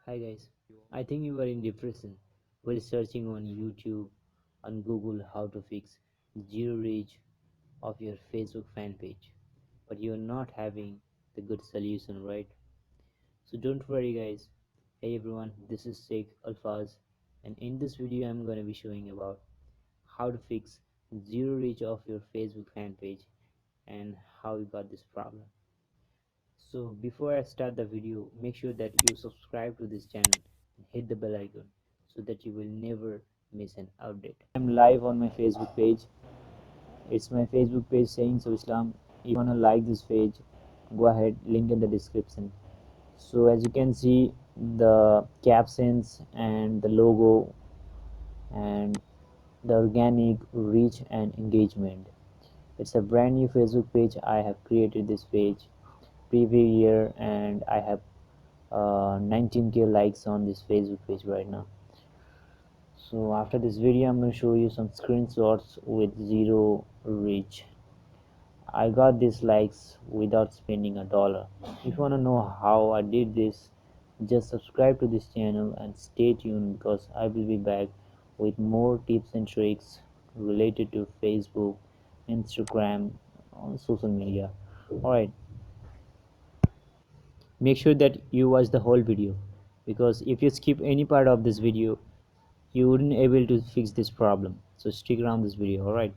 Hi guys, I think you are in depression while searching on YouTube, on Google how to fix zero reach of your Facebook fan page, but you're not having the good solution, right? So don't worry guys. Hey everyone, this is Sheikh Alfaz, and in this video I'm going to be showing about how to fix zero reach of your Facebook fan page and how you got this problem. So before I start the video, make sure that you subscribe to this channel and hit the bell icon so that you will never miss an update. I'm live on my Facebook page. It's my Facebook page saying so Islam. If you wanna like this page, go ahead, link in the description. So as you can see, the captions and the logo and the organic reach and engagement. It's a brand new Facebook page. I have created this page previous year and I have 19k likes on this Facebook page right now. So after this video I'm going to show you some screenshots with zero reach. I got these likes without spending a dollar. If you want to know how I did this, just subscribe to this channel and stay tuned because I will be back with more tips and tricks related to Facebook, Instagram, on social media. Alright, make sure that you watch the whole video because if you skip any part of this video you wouldn't able to fix this problem, so stick around this video. All right,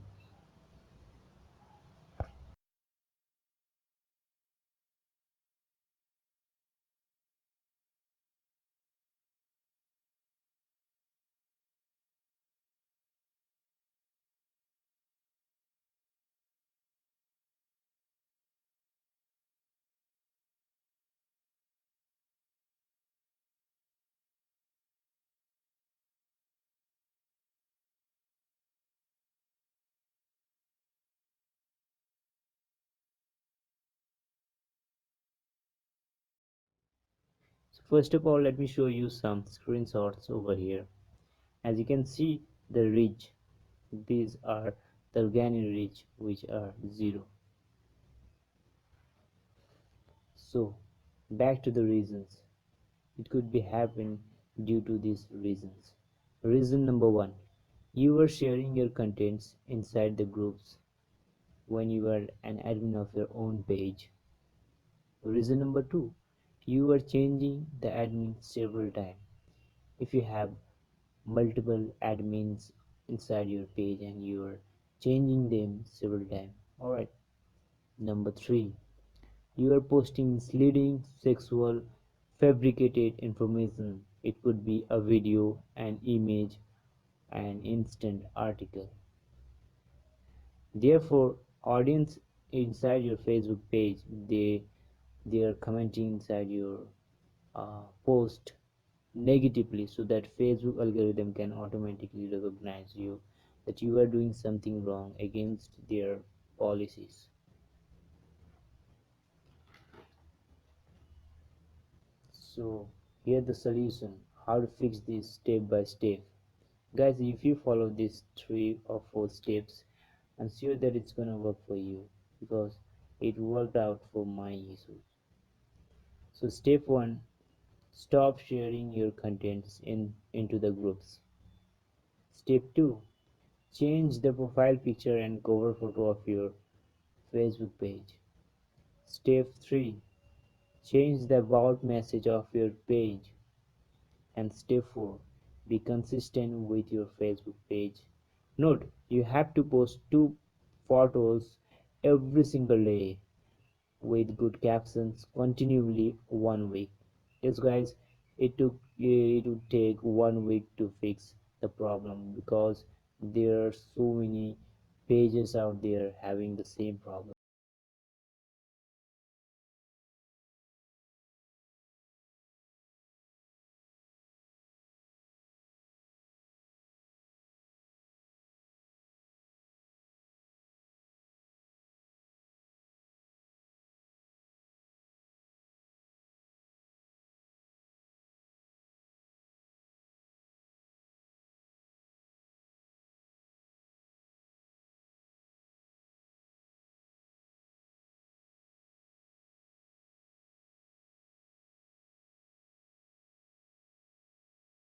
so first of all let me show you some screenshots over here. As you can see the reach, these are the organic reach which are zero. So back to the reasons. It could be happen due to these reasons. Reason number one, you are sharing your contents inside the groups when you are an admin of your own page. Reason number two, you are changing the admin several times. If you have multiple admins inside your page and you are changing them several times. Alright. Number three, you are posting misleading, sexual, fabricated information. It could be a video, an image, an instant article. Therefore, audience inside your Facebook page, they are commenting inside your post negatively so that Facebook algorithm can automatically recognize you that you are doing something wrong against their policies. So here the solution, how to fix this step by step. Guys, if you follow these 3 or 4 steps, I'm sure that it's gonna work for you because it worked out for my issues. So step 1, stop sharing your contents into the groups. Step 2, change the profile picture and cover photo of your Facebook page. Step 3, change the about message of your page. And step 4, be consistent with your Facebook page. Note, you have to post 2 photos every single day with good captions continually 1 week. Yes guys, it would take 1 week to fix the problem because there are so many pages out there having the same problem.